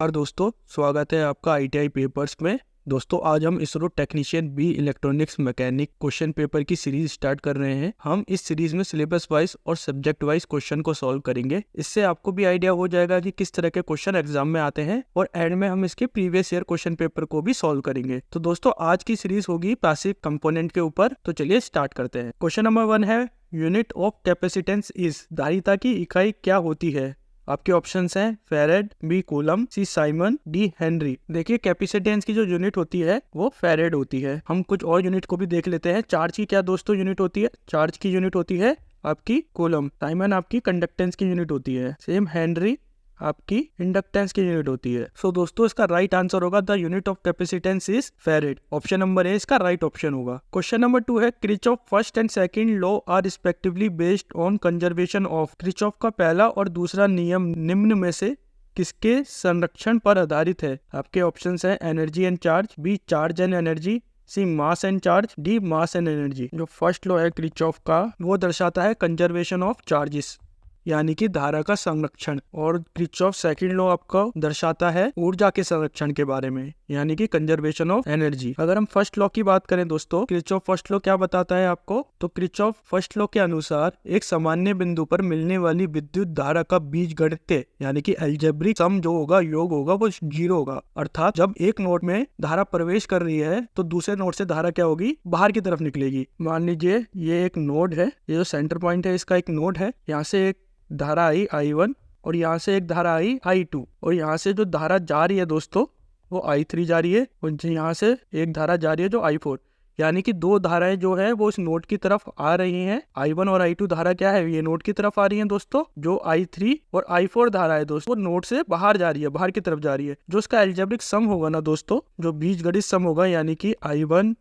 और दोस्तों स्वागत है आपका ITI पेपर्स में। दोस्तों आज हम ISRO technician B electronics mechanic question paper की सीरीज स्टार्ट कर रहे हैं। हम इस सीरीज में सिलेबस वाइज और सब्जेक्ट वाइज क्वेश्चन को सॉल्व करेंगे। इससे आपको भी आइडिया हो जाएगा कि किस तरह के क्वेश्चन एग्जाम में आते हैं और एंड में हम इसके प्रीवियस ईयर क्वेश्चन पेपर को भी सॉल्व करेंगे। तो दोस्तों आज की सीरीज होगी पैसिव कंपोनेंट के ऊपर। तो चलिए स्टार्ट करते हैं। क्वेश्चन नंबर 1 है यूनिट ऑफ कैपेसिटेंस इज, धारिता की इकाई क्या होती है। आपके ऑप्शंस हैं फेरेड, बी कूलम, सी साइमन, डी हेनरी। देखिए कैपेसिटेंस की जो यूनिट होती है वो फेरेड होती है। हम कुछ और यूनिट को भी देख लेते हैं। चार्ज की क्या दोस्तों यूनिट होती है? चार्ज की यूनिट होती है आपकी कूलम। साइमन आपकी कंडक्टेंस की यूनिट होती है। सेम हेनरी आपकी इंडक्टेंस की यूनिट होती है। सो दोस्तों इसका राइट आंसर होगा the unit of capacitance is farad. Option number A इसका राइट ऑप्शन होगा। क्वेश्चन नंबर 2 है Kirchhoff first and second law are respectively based on conservation of. Kirchhoff का पहला और दूसरा नियम निम्न में से किसके संरक्षण पर आधारित है? आपके ऑप्शंस हैं energy and charge, B charge and energy, C mass and charge, D mass and energy. जो फर्स्ट लॉ है किरचॉफ का वो दर्शाता है कंजर्वेशन ऑफ चार्जेस यानी कि धारा का संरक्षण, और किरचॉफ सेकंड लॉ आपका दर्शाता है ऊर्जा के संरक्षण के बारे में यानी कि कंजर्वेशन ऑफ एनर्जी। अगर हम फर्स्ट लॉ की बात करें दोस्तों, किरचॉफ फर्स्ट लॉ क्या बताता है आपको? तो किरचॉफ फर्स्ट लॉ के अनुसार एक सामान्य बिंदु पर मिलने वाली विद्युत धारा का बीजगणितीय यानी कि अलजेब्रिक सम जो होगा, योग होगा, वो 0 होगा। अर्थात जब एक नोड में धारा प्रवेश कर रही है तो दूसरे नोड से धारा क्या होगी? बाहर की तरफ निकलेगी। मान लीजिए ये एक नोड है, ये जो सेंटर पॉइंट है इसका एक नोड है। यहाँ से एक धारा आई I1 और यहाँ से एक धारा आई I2 और यहाँ से जो धारा जा रही है दोस्तों वो I3 जा रही है और यहाँ से एक धारा जा रही है जो I4। यानी कि दो धाराएं जो है वो इस नोड की तरफ आ रही हैं। I1 और I2 धारा क्या है? ये नोड की तरफ आ रही है दोस्तों। जो I3 और I4 धारा है दोस्तों वो नोड से बाहर जा रही है, बाहर की तरफ जा रही है। जो इसका अलजेब्रिक सम होगा ना दोस्तों, जो बीजगणित सम होगा यानी कि I1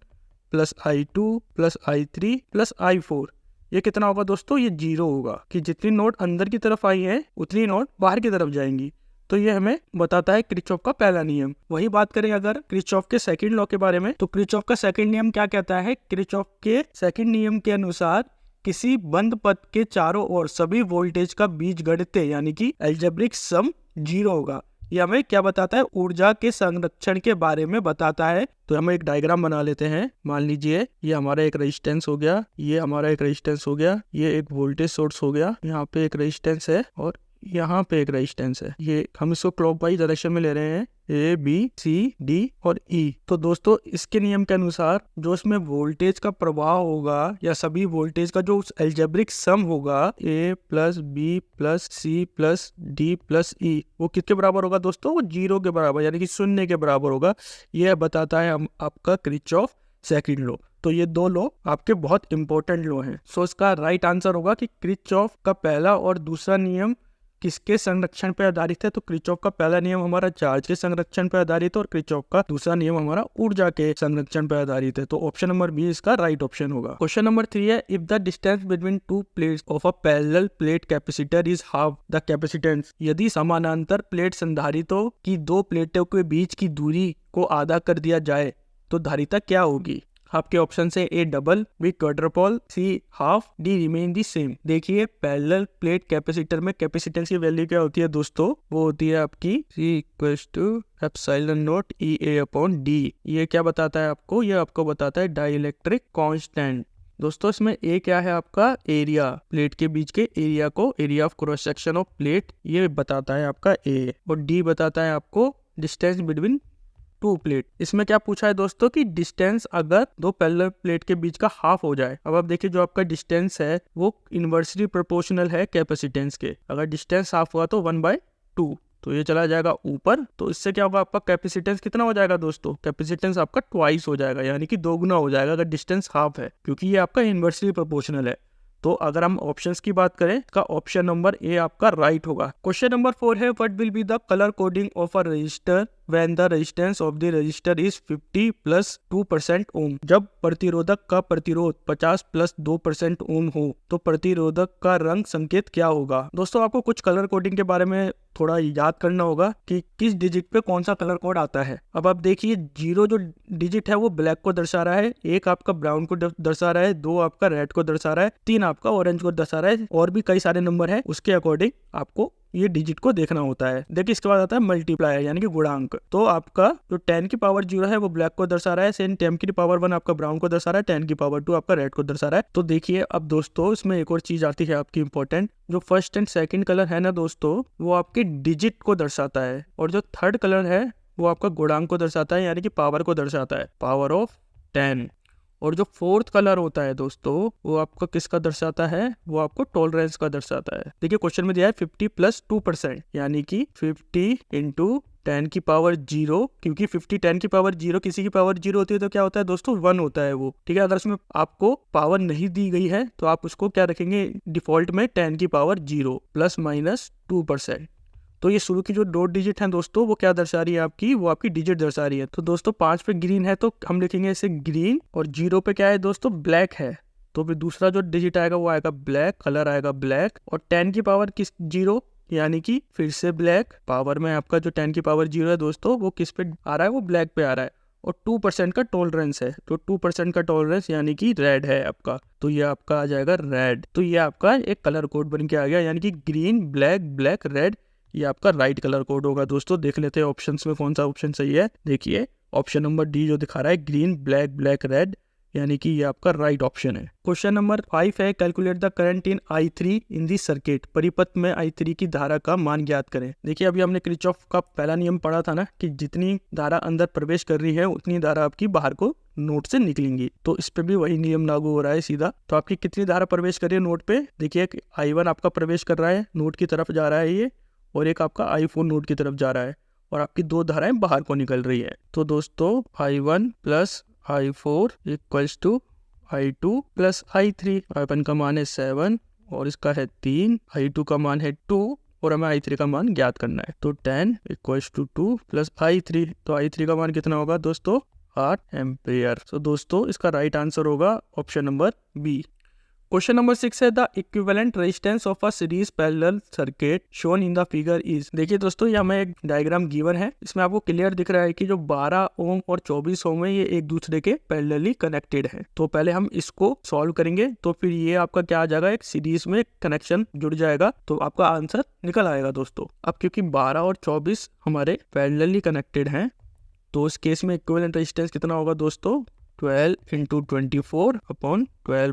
plus I2 plus I3 plus I4, ये कितना होगा दोस्तों? ये 0 होगा कि जितनी नोड अंदर की तरफ आई है उतनी नोड बाहर की तरफ जाएंगी। तो ये हमें बताता है किरचॉफ का पहला नियम। वही बात करें अगर किरचॉफ के सेकंड लॉ के बारे में, तो किरचॉफ का सेकंड नियम क्या कहता है? किरचॉफ के सेकंड नियम के अनुसार किसी बंद पथ के चारों ओर सभी वोल्टेज का बीजगणितीय यानी कि अलजेब्रिक सम 0 होगा। ये हमें क्या बताता है? ऊर्जा के संरक्षण के बारे में बताता है। तो हम एक डायग्राम बना लेते हैं। मान लीजिए ये हमारा एक रेजिस्टेंस हो गया, ये हमारा एक रेजिस्टेंस हो गया, ये एक वोल्टेज सोर्स हो गया, यहाँ पे एक रेजिस्टेंस है और यहाँ पे एक रेजिस्टेंस है। ये हम इसको क्लॉकवाइज डायरेक्शन में ले रहे हैं, A B C D और E। तो दोस्तों इसके नियम के अनुसार जो इसमें वोल्टेज का प्रवाह होगा या सभी वोल्टेज का जो अलजेब्रिक सम होगा A plus B plus C plus D plus E, वो किसके बराबर होगा दोस्तों? वो 0 के बराबर यानी कि 0 के बराबर होगा। यह बताता है आपका किरचॉफ सेकंड लॉ। तो ये दो लॉ आपके बहुत इंपॉर्टेंट लॉ हैं। सो इसका राइट आंसर होगा कि किरचॉफ का पहला और दूसरा नियम किसके संरक्षण पर आधारित है? तो किरचॉफ का पहला नियम हमारा चार्ज के संरक्षण पर आधारित है और किरचॉफ का दूसरा नियम हमारा ऊर्जा के संरक्षण पर आधारित है। तो ऑप्शन नंबर बी इसका राइट ऑप्शन होगा। क्वेश्चन नंबर 3 है if the distance between two plates of a parallel plate capacitor is half the capacitance. यदि समानांतर प्लेट संधारितों की दो प्लेटों के बीच की दूरी को आधा कर दिया जाए तो धारिता क्या होगी? आपके ऑप्शन से A double, B quadruple, C half, D remain the same. देखिए पैरेलल प्लेट कैपेसिटर में कैपेसिटेंस की वैल्यू क्या होती है दोस्तों? वो होती है आपकी C equals to epsilon nought EA upon D। ये क्या बताता है आपको? ये आपको बताता है डाइलेक्ट्रिक कांस्टेंट। दोस्तों इसमें ए क्या है? आपका एरिया, प्लेट के बीच के एरिया को, area of cross section of plate, ये बताता है आपका ए। और डी बताता है आपको डिस्टेंस बिटवीन टू प्लेट। इसमें क्या पूछा है दोस्तों कि डिस्टेंस अगर दो पैरेलल प्लेट के बीच का हाफ हो जाए। अब आप देखिए जो आपका डिस्टेंस है वो इनवर्सली प्रोपोर्शनल है कैपेसिटेंस के। अगर डिस्टेंस हाफ हुआ तो 1/2, तो ये चला जाएगा ऊपर। तो इससे क्या होगा? आपका कैपेसिटेंस कितना हो जाएगा दोस्तों? कैपेसिटेंस आपका ट्वाइस हो जाएगा यानी कि दोगुना हो जाएगा अगर डिस्टेंस हाफ है, क्योंकि ये आपका इनवर्सली प्रोपोर्शनल है। तो अगर हम ऑप्शंस की बात करें का ऑप्शन नंबर ए आपका राइट होगा। क्वेश्चन नंबर 4 है what will be the colour coding of a resistor when the resistance of the resistor is 50 plus 2% ओम। जब प्रतिरोधक का प्रतिरोध 50 प्लस 2% ओम हो तो प्रतिरोधक का रंग संकेत क्या होगा? दोस्तों आपको कुछ कलर कोडिंग के बारे में थोड़ा याद करना होगा कि किस डिजिट पे कौन सा कलर कोड आता है। अब आप देखिए 0 जो डिजिट है वो ब्लैक को दर्शा रहा है, 1 आपका ब्राउन को दर्शा रहा है, 2 आपका रेड को दर्शा रहा है, 3 आपका ऑरेंज को दर्शा रहा है, और भी कई सारे नंबर है। उसके अकॉर्डिंग आपको ये डिजिट को देखना होता है। देखिए इसके बाद आता है मल्टीप्लायर यानी कि गुणांक। तो आपका जो 10 की पावर 0 है वो ब्लैक को दर्शा रहा है, सेम 10 की पावर 1 आपका ब्राउन को दर्शा रहा है, 10 की पावर 2 आपका रेड को दर्शा रहा है। तो देखिए अब दोस्तों इसमें एक और चीज आती है आपकी इंपॉर्टेंट, जो फर्स्ट एंड सेकंड कलर है ना दोस्तों, वो आपके डिजिट को दर्शाता है, और जो थर्ड कलर है वो आपका गुणांक को दर्शाता है यानी कि पावर को दर्शाता है, पावर ऑफ 10। और जो फोर्थ कलर होता है दोस्तों वो आपका किसका दर्शाता है, वो आपको टॉलरेंस का दर्शाता है। देखिए क्वेश्चन में दिया है 50 + 2% यानी कि 50 × 10 की पावर 0, क्योंकि 50 10 की पावर 0 किसी की पावर 0 होती है तो क्या होता है दोस्तों 1 होता है वो, ठीक है। अगर उसमें आपको पावर नहीं दी गई है तो आप उसको क्या रखेंगे डिफॉल्ट में 10 की पावर 0 ±2%। तो ये शुरू की जो 2 डिजिट हैं दोस्तों वो क्या दर्शा रही है आपकी, वो आपकी डिजिट दर्शा रही है। तो दोस्तों 5 पे ग्रीन है तो हम लिखेंगे इसे ग्रीन, और 0 पे क्या है दोस्तों ब्लैक है, तो फिर दूसरा जो डिजिट आएगा वो आएगा ब्लैक, कलर आएगा ब्लैक। और 10 की पावर किस 0 यानी कि फिर से ब्लैक, पावर में आपका जो 10 की पावर 0 है दोस्तों वो किस पे आ रहा है, वो ब्लैक पे आ रहा है। और 2% का टॉलरेंस है, तो 2% का टॉलरेंस यानी कि रेड है आपका, तो ये आपका आ जाएगा रेड। तो ये आपका एक कलर कोड बन के आ गया यानी कि ग्रीन ब्लैक ब्लैक रेड, ये आपका राइट कलर कोड होगा। दोस्तों देख लेते हैं ऑप्शंस में कौन सा ऑप्शन सही है। देखिए ऑप्शन नंबर डी जो दिखा रहा है ग्रीन ब्लैक ब्लैक रेड, यानी कि ये आपका राइट ऑप्शन है। क्वेश्चन नंबर 5 है calculate the current in I3 in the circuit, परिपथ में I3 की धारा का मान ज्ञात करें। देखिए अभी हमने किरचॉफ का पहला नियम पढ़ा था ना कि जितनी धारा अंदर प्रवेश कर रही है उतनी धारा आपकी बाहर को नोड से निकलेंगी, तो इस पे भी वही नियम लागू हो रहा है सीधा। तो आपकी कितनी धारा प्रवेश कर रही है नोड पे, देखिए I1 आपका प्रवेश कर रहा है नोड की तरफ जा रहा है ये, और एक आपका I4 नोड की तरफ जा रहा है, और आपकी 2 धाराएं बाहर को निकल रही है। तो दोस्तों I1 + I4 = I2 + I3। I1 का मान है 7 और इसका है 3, I2 का मान है 2 और हमें I3 का मान ज्ञात करना है। तो 10 = 2 + I3, तो I3 का मान कितना होगा दोस्तों 8 एम्पियर। तो दोस्तों इसका राइट आंसर होगा option number B. Question number 6 है the equivalent resistance of a series parallel circuit shown in the figure is. देखिए दोस्तों यहाँ में एक डायग्राम गिवन है, इसमें आपको क्लियर दिख रहा है कि जो 12 ओम और 24 ओम है ये एक दूसरे के पैरेलली कनेक्टेड है। तो पहले हम इसको सॉल्व करेंगे तो फिर ये आपका क्या आ जाएगा, एक सीरीज में कनेक्शन जुड़ जाएगा, तो आपका आंसर निकल आएगा दोस्तों। अब क्योंकि 12 और 24 हमारे पैरेलली कनेक्टेड हैं तो उस केस में इक्विवेलेंट रेजिस्टेंस कितना होगा दोस्तों 12 × 24 / 12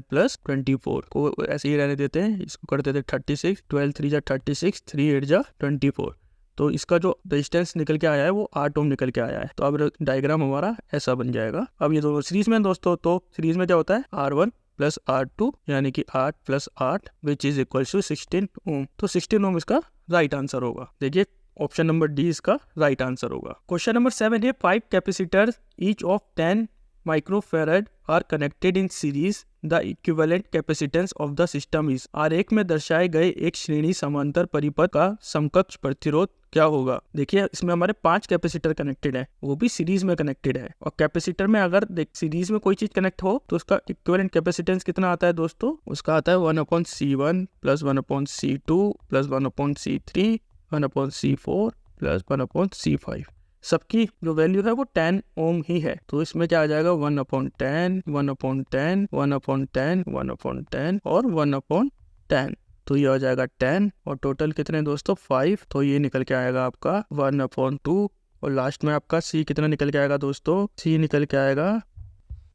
+ 24 को ऐसे ही रहने देते हैं, इसको कर देते 36, 12 3 × 36, 3 8 × 24। तो इसका जो रेजिस्टेंस निकल के आया है वो 8 ओम निकल के आया है। तो अब डायग्राम हमारा ऐसा बन जाएगा। अब ये दोनों सीरीज में दोस्तों, तो सीरीज में क्या होता है R1 + R2 यानी कि 8 + 8 which is equal to 16 ohm. तो 16 ओम इसका राइट आंसर होगा। देखिए ऑप्शन नंबर डी इसका राइट आंसर होगा। क्वेश्चन नंबर 7 है 5 capacitor each of 10 microfarad are connected in series, the equivalent capacitance of the system is. आरेख में दर्शाए गए एक श्रेणी समांतर परिपथ का समकक्ष प्रतिरोध क्या होगा। देखिए इसमें हमारे 5 कैपेसिटर कनेक्टेड है, वो भी सीरीज में कनेक्टेड है, और कैपेसिटर में अगर सीरीज में कोई चीज कनेक्ट हो तो उसका इक्विवेलेंट कैपेसिटेंस कितना आता है दोस्तों, उसका आता है 1/C1 + 1/C2 + 1/C3 1/C4 + 1/C5। सबकी जो वैल्यू है वो 10 ओम ही है, तो इसमें क्या आ जाएगा 1/10 1/10 1/10 1/10 और 1/10। तो ये आ जाएगा 10 और टोटल कितने दोस्तों 5, तो ये निकल के आएगा आपका 1/2 और लास्ट में आपका C कितना निकल के आएगा दोस्तों, C निकल के आएगा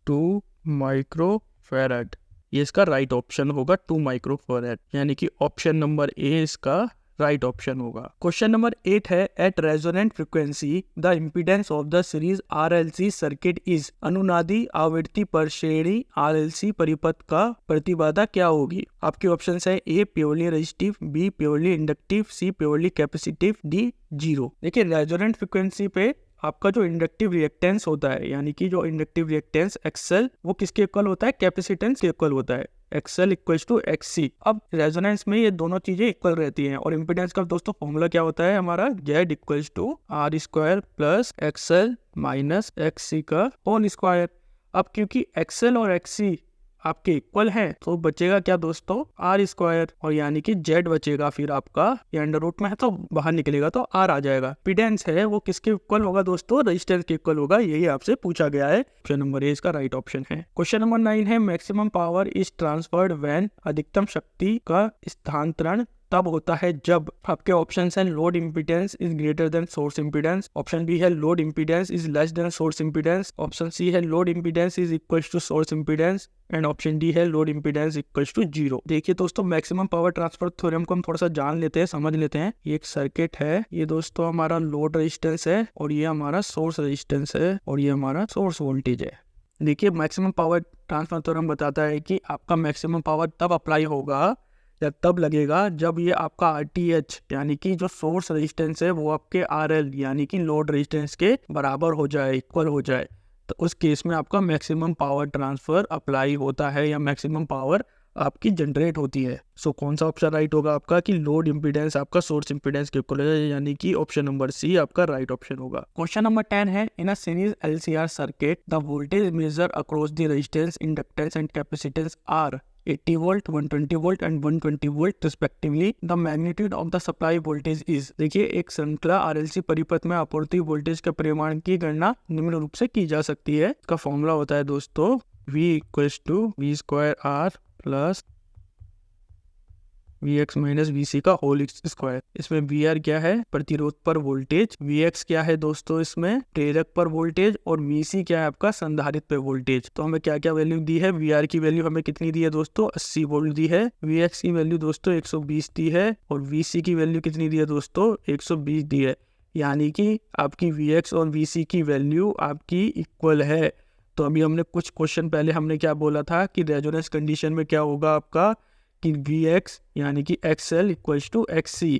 2 माइक्रोफेरेड। ये इसका राइट ऑप्शन होगा 2 माइक्रोफेरेड, यानी कि ऑप्शन नंबर ए इसका राइट ऑप्शन होगा। क्वेश्चन नंबर 8 है at resonant frequency the impedance of the series RLC circuit is. अनुनादी आवृत्ति पर श्रेणी RLC परिपथ का प्रतिबाधा क्या होगी। आपके ऑप्शन है A purely resistive, B purely inductive, C purely capacitive, D 0। देखिए रेजोनेंट फ्रीक्वेंसी पे आपका जो इंडक्टिव रिएक्टेंस होता है यानी कि जो इंडक्टिव रिएक्टेंस XL वो किसके इक्वल होता है, कैपेसिटेंस के इक्वल होता है, XL = XC। अब रेजोनेंस में ये दोनों चीजें इक्वल रहती हैं, और इम्पीडेंस का दोस्तों फॉर्मूला क्या होता है हमारा Z = R² + XL - XC का होल स्क्वायर। अब क्योंकि XL और XC आपके इक्वल हैं तो बचेगा क्या दोस्तों R², और यानी कि Z बचेगा फिर आपका, ये अंडर रूट में है तो बाहर निकलेगा तो R आ जाएगा। इम्पीडेंस है वो किसके इक्वल होगा दोस्तों, रेजिस्टेंस के इक्वल होगा, यही आपसे पूछा गया है। ऑप्शन नंबर ए इसका राइट ऑप्शन है। क्वेश्चन नंबर 9 है maximum power is transferred when, अधिकतम शक्ति का स्थानांतरण तब होता है जब आपके ऑप्शन है load impedance is greater than source impedance, option B है load impedance is less than source impedance, option C है load impedance is equal to source impedance and option D है लोड इम्पीडेंस इक्वल टू 0। देखिए दोस्तों, maximum power transfer theorem को हम थोड़ा सा जान लेते हैं, समझ लेते हैं। ये एक सर्किट है, ये दोस्तों हमारा लोड रेजिस्टेंस है और ये हमारा सोर्स रेजिस्टेंस है और ये हमारा सोर्स वोल्टेज है। देखिए, मैक्सिमम पावर ट्रांसफर थ्योरम बताता है कि आपका मैक्सिमम पावर तब अप्लाई होगा या तब लगेगा जब ये आपका RTH यानी कि जो सोर्स रेजिस्टेंस है वो आपके RL यानी कि लोड रेजिस्टेंस के बराबर हो जाए, इक्वल हो जाए, तो उस केस में आपका मैक्सिमम पावर ट्रांसफर अप्लाई होता है या मैक्सिमम पावर आपकी जनरेट होती है। सो कौन सा ऑप्शन राइट होगा आपका कि लोड इम्पीडेंस आपका सोर्स इम्पीडेंस के इक्वल है, यानी कि ऑप्शन नंबर सी आपका राइट ऑप्शन होगा। क्वेश्चन नंबर 10 है, in a series LCR circuit the voltage measure across the resistance, inductance and capacitance are 80 volt, 120 volt and 120 volt respectively. The magnitude of the supply voltage is। देखिए, एक श्रृंखला RLC परिपथ में आपूर्ति voltage के परिमाण की गणना निम्न रूप से की जा सकती है। इसका फॉर्मूला होता है दोस्तों V equals to V²R plus Vx minus Vc का होल स्क्वायर। इसमें Vr क्या है, प्रतिरोध पर वोल्टेज, Vx क्या है दोस्तों इसमें प्रेरक पर वोल्टेज और Vc क्या है आपका संधारित्र पे वोल्टेज। तो हमें क्या क्या वैल्यू दी है, Vr की वैल्यू हमें कितनी दी है दोस्तों 80 वोल्ट दी है, Vx की वैल्यू दोस्तों 120 दी है और Vc की वैल्यू कितनी दी है दोस्तों 120 दी है, यानी कि आपकी Vx और Vc की वैल्यू आपकी इक्वल है। तो अभी हमने कुछ क्वेश्चन पहले हमने क्या बोला था कि रेजोनेंस कंडीशन में क्या होगा आपका कि Vx यानी कि XL इक्वल्स टू XC,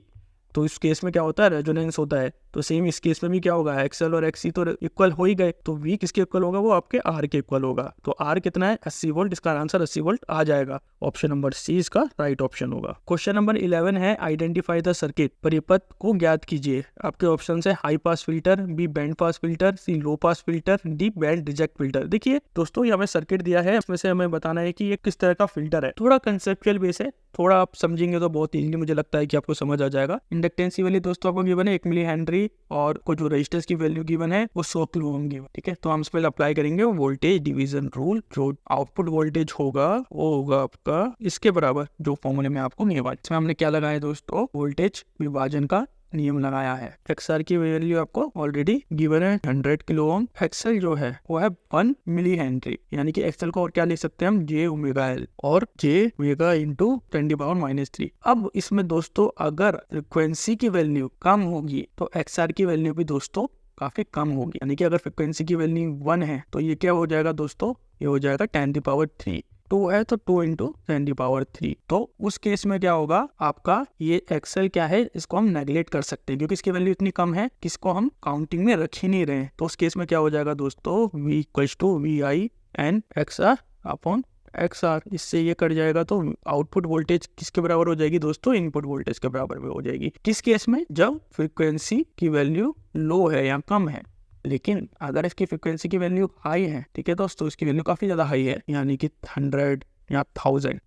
तो इस केस में क्या होता है रेजोनेंस होता है। तो सेम इस केस में भी क्या होगा, XL और XC तो इक्वल हो ही गए, तो V किसके इक्वल होगा, वो आपके R के इक्वल होगा। तो R कितना है 80 वोल्ट, इसका आंसर 80 वोल्ट आ जाएगा। ऑप्शन नंबर सी इसका राइट ऑप्शन होगा। क्वेश्चन नंबर 11 है, आइडेंटिफाई द सर्किट, परिपथ को ज्ञात कीजिए। आपके ऑप्शन है high pass filter, B band pass filter, C low pass filter, D band reject filter. देखिए दोस्तों, ये हमें सर्किट दिया है, इसमें से हमें बताना है कि ये किस तरह का फिल्टर है। थोड़ा कंसेप्चुअल बेस है, थोड़ा आप समझेंगे तो बहुत इजीली मुझे लगता है कि आपको समझ आ जाएगा। इंडक्टेंस की वैल्यू दोस्तों आपको गिवन है 1 मिली हेनरी और को जो रेजिस्टेंस की वैल्यू गिवन है वो 100 किलो ओम गिवन, ठीक है। तो हम इस पर अप्लाई करेंगे वोल्टेज डिवीजन रूल। जो आउटपुट वोल्टेज होगा वो होगा आपका इसके बराबर, जो फॉर्मूले में आपको गिवन। इसमें हमने क्या लगाया दोस्तों, वोल्टेज विभाजन का नियम लगाया है। XR की वैल्यू आपको ऑलरेडी गिवन है 100 किलो ओम, XL जो है वो है 1 मिली हेनरी, यानी कि XL को और क्या लिख सकते हैं हम J ओमेगा L और J ओमेगा इंटू 10⁻³ अब इसमें दोस्तों अगर फ्रिक्वेंसी की वैल्यू कम होगी तो XR की वैल्यू भी दोस्तों काफी कम होगी, यानी कि अगर फ्रिक्वेंसी की वैल्यू 1 है तो ये क्या हो जाएगा दोस्तों, ये हो जाएगा 10⁻3। 2 है तो 2 इंटू 10⁻3। तो उस केस में क्या होगा आपका ये XL क्या है, इसको हम नेगलेक्ट कर सकते हैं क्योंकि इसकी वैल्यू इतनी कम है कि इसको हम काउंटिंग में रख ही नहीं रहे। तो उस केस में क्या हो जाएगा दोस्तों, V equals to VI and XR upon XR। इससे ये कट जाएगा तो आउटपुट वोल्टेज किसके बराबर हो जाएगी दोस्तों, इनपुट वोल्टेज के बराबर में हो जाएगी। किस केस में, जब फ्रिक्वेंसी की वैल्यू लो है या कम है। लेकिन अगर इसकी फ्रिक्वेंसी की वैल्यू हाई है, ठीक है दोस्तों, इसकी वैल्यू काफी ज्यादा हाई है, यानी कि 100 या 1000,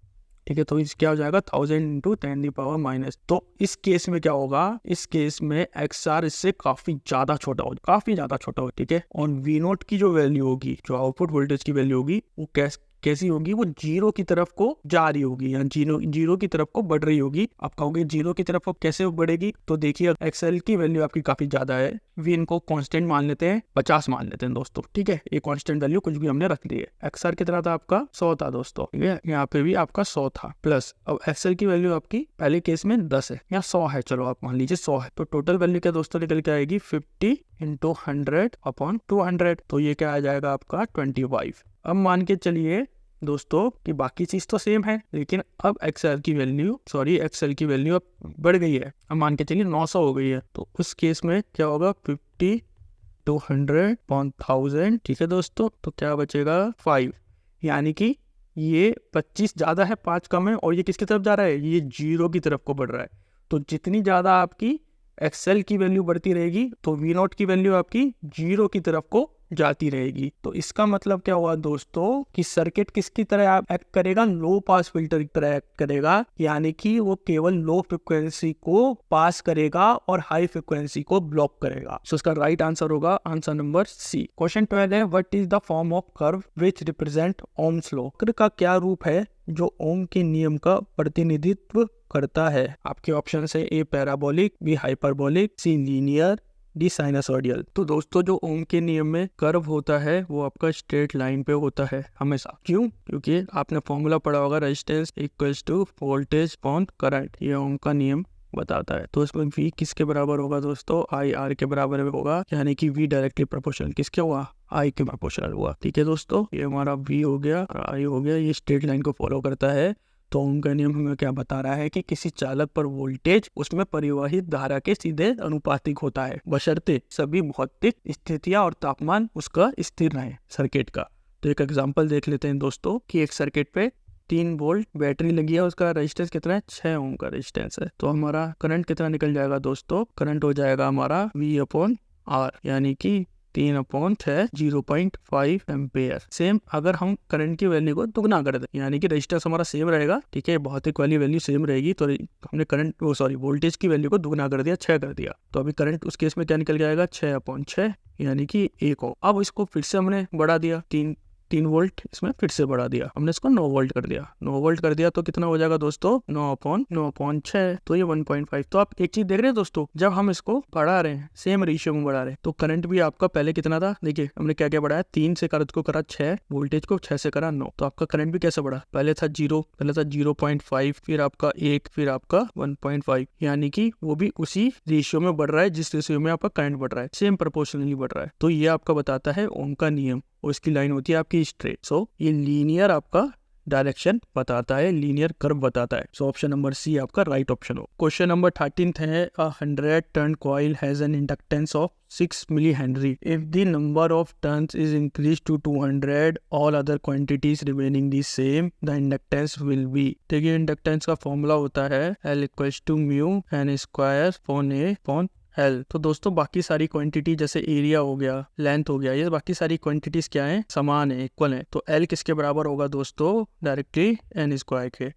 ठीक है, तो इस क्या हो जाएगा 1000 इंटू 10⁻⁻। तो इस केस में क्या होगा, इस केस में XR इससे काफी ज्यादा छोटा हो, काफी ज्यादा छोटा हो, ठीक है। और V0 की जो वैल्यू होगी, जो आउटपुट वोल्टेज की वैल्यू होगी, वो कैसी होगी, वो 0 की तरफ को जा रही होगी या जीरो की तरफ को बढ़ रही होगी। आप कहोगे 0 की तरफ को कैसे बढ़ेगी, तो देखिए XL की वैल्यू आपकी काफी ज्यादा है, V इनको कांस्टेंट मान लेते हैं, 50 मान लेते हैं दोस्तों, ठीक है। ये कांस्टेंट वैल्यू कुछ भी हमने रख ली है। XR कितना था आपका 100 था दोस्तों, ठीक है, यहाँ पे भी आपका 100 था प्लस। अब XL की वैल्यू आपकी पहले केस में 10 है या 100 है, चलो आप मान लीजिए 100 है, तो टोटल वैल्यू क्या दोस्तों निकल के आएगी 50 इंटू 100 अपॉन 200, तो ये क्या आ जाएगा आपका 25। अब मान के चलिए दोस्तों कि बाकी चीज तो सेम है, लेकिन अब XL की वैल्यू अब बढ़ गई है। अब मान के चलिए 900 हो गई है, तो उस केस में क्या होगा 50 to 100 upon 1000, ठीक है दोस्तों। तो क्या बचेगा 5, यानी कि ये 25 ज्यादा है 5 कम है, और ये किसकी तरफ जा रहा है, ये 0 की तरफ को बढ़ रहा है। तो जितनी ज्यादा आपकी XL की वैल्यू बढ़ती रहेगी तो V0 की वैल्यू आपकी 0 की तरफ को जाती रहेगी। तो इसका मतलब क्या हुआ दोस्तों कि सर्किट किसकी तरह एक्ट करेगा, लो पास फिल्टर की तरह एक्ट करेगा, यानी कि वो केवल लो फ्रिक्वेंसी को पास करेगा और हाई फ्रिक्वेंसी को ब्लॉक करेगा। सो इसका राइट आंसर होगा आंसर नंबर सी। क्वेश्चन 12 है, what is the form of curve which represent Ohm's law. Curve का क्या रूप है जो ओम के नियम का प्रतिनिधित्व करता है? आपके ऑप्शन है A parabolic, B hyperbolic, C linear, D sinusoidal. तो दोस्तों जो ओम के नियम में कर्व होता है वो आपका स्ट्रेट लाइन पे होता है हमेशा। क्यों? क्योंकि आपने फॉर्मूला पढ़ा होगा, resistance equals to voltage upon current, ये ओम का नियम बताता है। तो इसमें V किसके बराबर होगा दोस्तों? I R के बराबर होगा, यानी कि V डायरेक्टली प्रोपोर्शनल किसके हुआ? I के प्रोपोर्शनल हुआ। ठीक है दोस्तों, ये हमारा V हो गया और I हो गया, ये स्ट्रेट लाइन को फॉलो करता है। तो ओम का नियम हमें क्या बता रहा है कि किसी चालक पर वोल्टेज उसमें परिवाहित धारा के सीधे अनुपातिक होता है, बशर्ते सभी भौतिक स्थितियां और तापमान उसका स्थिर रहे सर्किट का। तो एक एग्जांपल देख लेते हैं दोस्तों कि एक सर्किट पे 3 वोल्ट बैटरी लगी है, उसका रेजिस्टेंस कितना है? 6 ओम का रेजिस्टेंस है। तो हमारा करंट कितना निकल जाएगा दोस्तों? करंट हो जाएगा हमारा V अपॉन R, यानी कि 3/6 0.5 एम्पेयर। सेम अगर हम करंट की वैल्यू को दुगना कर दें, यानी कि रेजिस्टेंस हमारा सेम रहेगा, ठीक है, भौतिक वाली वैल्यू सेम रहेगी, तो हमने वोल्टेज की वैल्यू को दुगना कर दिया, 6 कर दिया। तो अभी करंट उस केस में क्या निकल जाएगा? 6/6 यानी कि 1 ओम। अब इसको फिर से हमने बढ़ा दिया, 3 वोल्ट इसमें फिर से बढ़ा दिया, हमने इसको 9 वोल्ट कर दिया। 9 वोल्ट कर दिया तो कितना हो जाएगा दोस्तों? 9/6, तो ये 1.5। तो आप एक चीज देख रहे हैं दोस्तों, जब हम इसको बढ़ा रहे हैं सेम रेशियो में बढ़ा रहे हैं, तो करंट भी आपका पहले कितना था? देखिए हमने क्या क्या बढ़ाया, 3 से करंट को करा 6, वोल्टेज को 6 से करा 9, तो आपका करंट भी कैसे बढ़ा? पहले था 0.5, फिर आपका 1, फिर आपका 1.5, यानी कि वो भी उसी रेशियो में बढ़ रहा है जिस रेशियो में आपका करंट बढ़ रहा है, सेम प्रोपोर्शनली बढ़ रहा है। तो ये आपका बताता है ओम का नियम, और इसकी लाइन होती है आपकी स्ट्रेट। सो ये लीनियर आपका डायरेक्शन बताता है, लीनियर कर्व बताता है। सो ऑप्शन नंबर सी आपका राइट ऑप्शन हो। क्वेश्चन नंबर 13 है, 100 turn coil has an inductance of 6 millihenry. If the number of turns is increase to 200, all other quantities remaining the same, the inductance will be. देखिए inductance का formula होता है L equals to mu N square upon A upon L। तो दोस्तों बाकी सारी quantity जैसे area हो गया, लेंथ हो गया, ये बाकी सारी क्वांटिटीज क्या है? समान है, इक्वल है। तो L किसके बराबर होगा दोस्तों? डायरेक्टली N स्क्वायर के।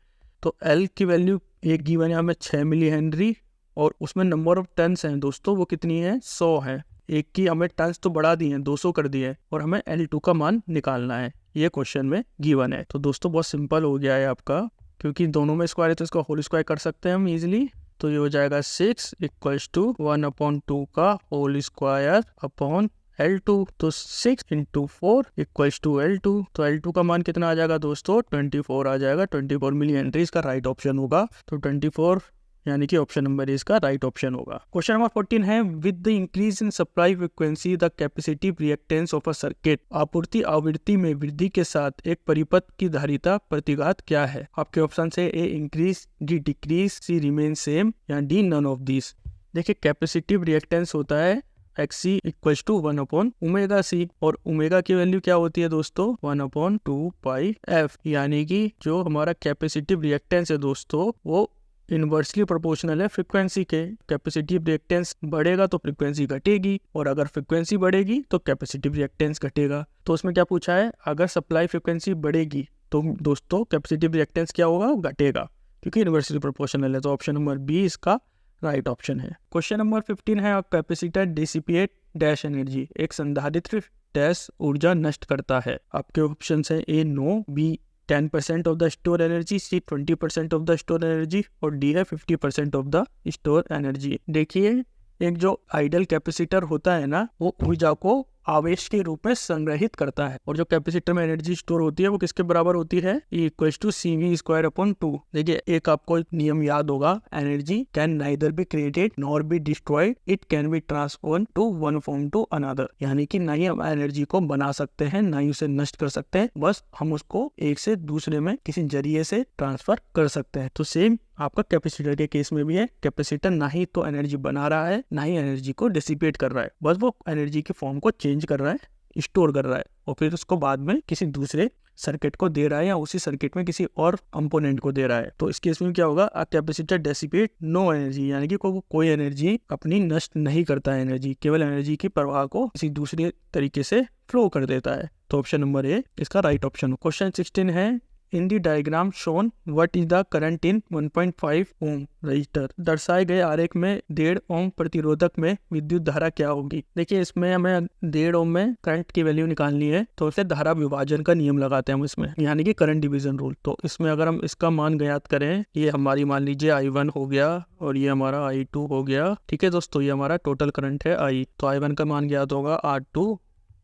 तो L की वैल्यू एक गिवन है हमें 6 मिली हेनरी, और उसमें नंबर ऑफ टर्न्स हैं दोस्तों वो कितनी है? 100 है। एक की हमें टर्न्स तो बढ़ा दी है, 200 कर दिए, और हमें L2 का मान निकालना है, ये क्वेश्चन में गिवन है। तो दोस्तों बहुत सिंपल हो गया है आपका, क्योंकि दोनों में स्क्वायर है तो इसका होल स्क्वायर कर सकते हैं हम इजिली। तो ये हो जाएगा 6 इक्वल्स टू 1/2 का होल स्क्वायर अपॉन L2। तो 6 इंटू 4 इक्वल्स टू L2। तो L2 का मान कितना आ जाएगा दोस्तों? 24 आ जाएगा। 24 मिली हेनरी इसका राइट ऑप्शन होगा। तो 24 यानी कि ऑप्शन नंबर इसका राइट ऑप्शन होगा। क्वेश्चन नंबर 14 है, with the increase in supply frequency the capacitive reactance of a circuit. आपूर्ति आवृत्ति में वृद्धि के साथ एक परिपथ की धारिता प्रतिघात क्या है? आपके ऑप्शन है ए इंक्रीज, डी डिक्रीज, सी रिमेन सेम, या डी नन ऑफ दिस। देखिए कैपेसिटिव रिएक्टेंस होता है XC इक्वल्स टू 1/ओमेगा-C, और ओमेगा की वैल्यू क्या होती है दोस्तों? 1/2πf, यानी कि जो हमारा कैपेसिटिव रिएक्टेंस है दोस्तों वो इनवर्सली प्रोपोर्शनल है फ्रीक्वेंसी के। कैपेसिटिव रिएक्टेंस बढ़ेगा तो फ्रीक्वेंसी घटेगी, और अगर फ्रीक्वेंसी बढ़ेगी तो कैपेसिटिव रिएक्टेंस घटेगा। तो उसमें क्या पूछा है? अगर सप्लाई फ्रीक्वेंसी बढ़ेगी तो दोस्तों कैपेसिटिव रिएक्टेंस क्या होगा? घटेगा, क्योंकि इनवर्सली प्रोपोर्शनल है। तो ऑप्शन नंबर बी इसका राइट ऑप्शन है। क्वेश्चन नंबर 15 है, कैपेसिटर डिसिपिएट डैश एनर्जी। एक संधारित्र डैश ऊर्जा नष्ट करता है। आपके ऑप्शन है A no, B 10% of the store energy, C 20% of the store energy, और डी है 50% ऑफ द स्टोर एनर्जी। देखिए एक जो आइडल कैपेसिटर होता है ना, वो ऊर्जा को आवेश के रूप में संग्रहित करता है, और जो कैपेसिटर में एनर्जी स्टोर होती है वो किसके बराबर होती है? E equals to CV²/2। देखिए एक आपको एक नियम याद होगा, energy can neither be created nor be destroyed, it can be transform to one form to another. यानी कि ना ही हम एनर्जी को बना सकते हैं ना ही उसे नष्ट कर सकते हैं, बस हम उसको एक से दूसरे में किसी जरिए से ट्रांसफर कर सकते हैं। तो सेम आपका कैपेसिटर के केस में भी है। कैपेसिटर ना ही तो एनर्जी बना रहा है ना ही एनर्जी को डिसिपेट कर रहा है, बस वो एनर्जी के फॉर्म को चेंज कर रहा है, स्टोर कर रहा है, और फिर उसको बाद में किसी दूसरे सर्किट को दे रहा है, या उसी सर्किट में किसी और कंपोनेंट को दे रहा है। तो इस केस में क्या होगा? A capacitor dissipate no energy, यानी कि कोई एनर्जी अपनी नष्ट नहीं करता है, एनर्जी केवल एनर्जी की प्रवाह को किसी दूसरे तरीके से फ्लो कर देता है। तो ऑप्शन नंबर ए इसका राइट ऑप्शन। क्वेश्चन 16 है, in the diagram shown what is the current in 1.5 ohm resistor. दर्शाए गए आरेख में 1.5 ओम प्रतिरोधक में विद्युत धारा क्या होगी। देखिए इसमें हमें 1.5 ओम में करंट की वैल्यू निकालनी है, तो उसे धारा विभाजन का नियम लगाते हैं हम इसमें, यानी कि करंट डिवीजन रूल। तो इसमें अगर हम इसका मान ज्ञात करें, ये हमारी मान लीजिए I1 हो गया और ये हमारा I2 हो गया। ठीक है दोस्तों, ये हमारा टोटल करंट है I। तो I1 का मान ज्ञात होगा R2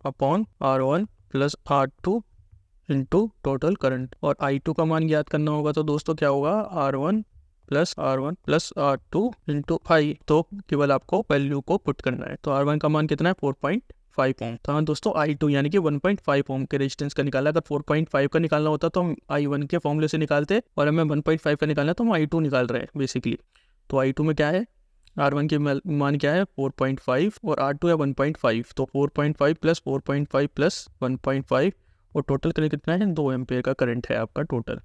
upon R1 plus R2 into total current, और I2 का मान ज्ञात करना होगा तो दोस्तों क्या होगा R1 plus R2 into I। तो केवल आपको वैल्यू को पुट करना है। तो R1 का मान कितना है 4.5 ओम। तो हाँ दोस्तों I2 यानी कि 1.5 ओम के रेजिस्टेंस का निकाला। अगर 4.5 का निकालना होता तो हम I1 के फॉर्मूले से निकालते, और हमें 1.5 का निकालना तो हम I2 निकाल रहे हैं बेसिकली। तो I2 में क्या है, R1 के मान क्या है 4.5 और R2 है 1.5। तो 4.5 प्लस 4.5 प्लस 1.5 और टोटल करंट कितना है 2 एम्पियर का करंट है आपका टोटल।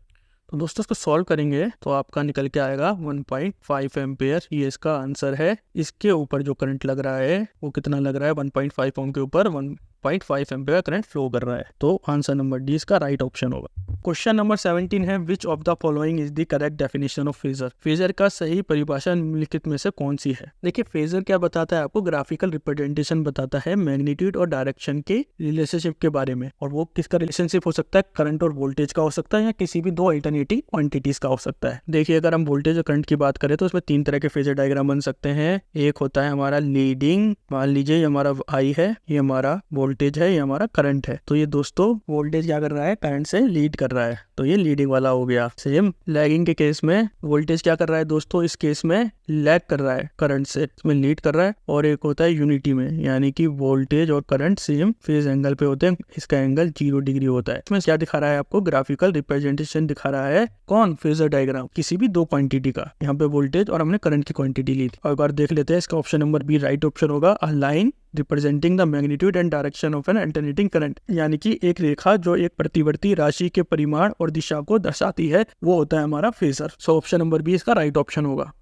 तो दोस्तों इसको सॉल्व करेंगे तो आपका निकल के आएगा 1.5 एम्पियर, ये इसका आंसर है। इसके ऊपर जो करंट लग रहा है वो कितना लग रहा है 1.5 ओम के ऊपर 1.5 एम्पियर करंट फ्लो कर रहा है। तो आंसर नंबर डी इसका राइट ऑप्शन होगा। क्वेश्चन नंबर 17 है which of the following is the correct definition of phasor. Phasor का सही परिभाषा निम्नलिखित में से कौन सी है। देखिए फेजर क्या बताता है आपको, ग्राफिकल रिप्रेजेंटेशन बताता है मैग्नीट्यूड और डायरेक्शन के रिलेशनशिप के बारे में। और वो किसका रिलेशनशिप हो सकता है, करंट और वोल्टेज का हो सकता है, या किसी भी दो अल्टरनेटिव क्वांटिटीज का हो सकता है। देखिए अगर हम वोल्टेज और करंट की बात करें तो उसमें 3 तरह के फेजर डायग्राम बन सकते हैं। एक होता है हमारा लीडिंग, मान लीजिए ये हमारा I है, ये हमारा वोल्टेज है, ये हमारा करंट है। तो ये दोस्तों वोल्टेज क्या कर रहा है, करंट से लीड कर रहा है, तो ये लीडिंग वाला हो गया। सेम लैगिंग के केस में वोल्टेज क्या कर रहा है दोस्तों, इस केस में लैग कर रहा है करंट से, इसमें लीड कर रहा है। और एक होता है यूनिटी में, यानी कि वोल्टेज और करंट सेम फेज एंगल पे होते हैं, इसका एंगल 0 डिग्री होता है। इसमें क्या दिखा रहा है आपको, ग्राफिकल रिप्रेजेंटेशन दिखा रहा है कौन, फेजर डायग्राम किसी भी दो क्वांटिटी का। यहाँ पे वोल्टेज और हमने करंट की क्वांटिटी ली थी। और एक बार देख लेते हैं, इसका option number B right option होगा। A line representing the magnitude and direction of an alternating current, यानी कि एक रेखा जो एक प्रतिवर्ती राशि के परिमाण और दिशा को दर्शाती है, वो होता है हमारा phasor. So option number B इसका राइट ऑप्शन होगा।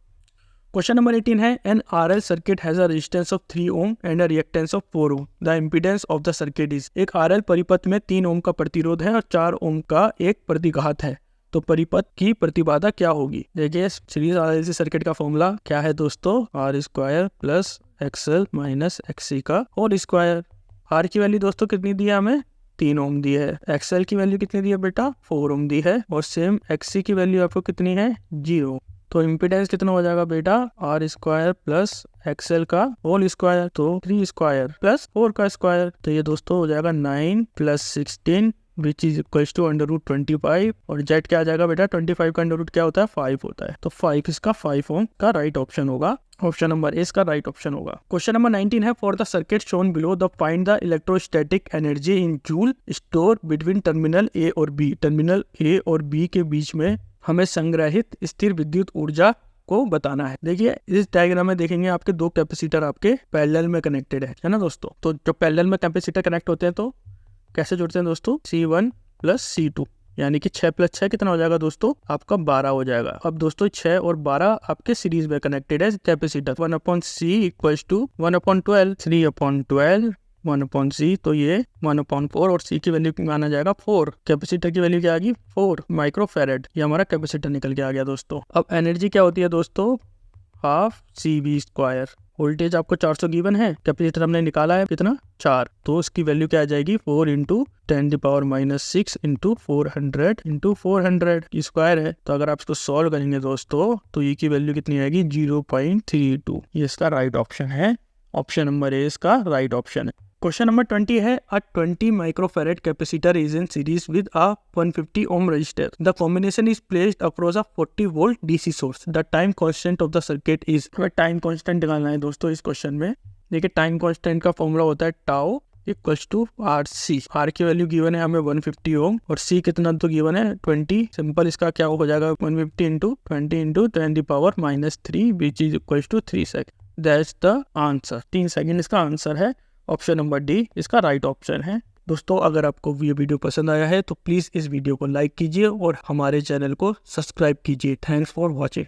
क्वेश्चन नंबर 18 है an RL circuit has a resistance of 3 ohm and a reactance of 4 ohm. The impedance of the circuit is. एक RL परिपथ में 3 ओम का प्रतिरोध है और 4 ओम का एक प्रतिघात है, तो परिपथ की प्रतिबाधा क्या होगी। देखिए सीरीज RLC सर्किट का फॉर्मूला क्या है दोस्तों, R square plus XL minus XC का होल स्क्वायर। R की वैल्यू दोस्तों कितनी दी है हमें, 3 ओम दी है। XL की वैल्यू कितनी दी है बेटा, 4 ओम दी है। और सेम XC की वैल्यू आपको कितनी है, 0। तो इम्पीडेंस कितना हो जाएगा बेटा, R स्क्वायर प्लस XL का होल स्क्वायर, तो 3 स्क्वायर प्लस 4 का स्क्वायर। तो ये दोस्तों हो जाएगा 9 plus 16 which is equals to √25। और जेड क्या आ जाएगा बेटा, 25 का अंडर रूट क्या होता है 5 होता है। तो 5 इसका 5 ओम का राइट ऑप्शन होगा। ऑप्शन नंबर ए इसका राइट ऑप्शन होगा। क्वेश्चन नंबर 19 है for the circuit shown below the find the electrostatic energy in joule store between terminal ए और बी। टर्मिनल ए और बी के बीच में हमें संग्रहित स्थिर विद्युत ऊर्जा को बताना है। देखिए इस डायग्राम में देखेंगे आपके दो कैपेसिटर आपके पैरेलल में कनेक्टेड है ना दोस्तों। तो जो पैरेलल में कैपेसिटर कनेक्ट होते हैं तो कैसे जुड़ते हैं दोस्तों, C1 प्लस C2, यानी कि 6 प्लस 6 कितना हो जाएगा दोस्तों, आपका 12 हो जाएगा। अब दोस्तों 6 और 12 आपके सीरीज में कनेक्टेड है capacitor. 1/C equals to 1/12, 3/12 1/C, तो ये 1/4 और C की वैल्यू माना जाएगा 4। कैपेसिटर की वैल्यू क्या आ गई 4 माइक्रोफेरेड, ये हमारा कैपेसिटर निकल के आ गया दोस्तों। अब एनर्जी क्या होती है दोस्तों, हाफ CV स्क्वायर। वोल्टेज आपको 400 गिवन है, कैपेसिटर हमने निकाला है कितना 4, तो उसकी वैल्यू क्या आ जाएगी 4 × 10⁻⁻6 × 400 × 400 स्क्वायर है। तो अगर आप इसको सॉल्व करेंगे दोस्तों तो ये की वैल्यू कितनी आएगी 0.32। ये इसका राइट ऑप्शन है। ऑप्शन नंबर ए इसका राइट ऑप्शन है। क्वेश्चन नंबर 20 है a 20 microfarad capacitor is in series with a 150 ohm resistor. The combination is placed across a 40 volt DC source. The time constant of the circuit is. Time constant निकालना है दोस्तों इस question में। देखिए time constant का formula होता है tau equals to RC। R की वैल्यू गिवन है हमें 150 ओम और C कितना तो गिवन है 20। सिंपल इसका क्या हो जाएगा 150 × 20 × 10⁻³ which is equals to 3 second. That's the answer. 3 second इसका आंसर है। ऑप्शन नंबर डी इसका राइट ऑप्शन है। दोस्तों अगर आपको ये वीडियो पसंद आया है तो प्लीज़ इस वीडियो को लाइक कीजिए और हमारे चैनल को सब्सक्राइब कीजिए। Thanks for watching.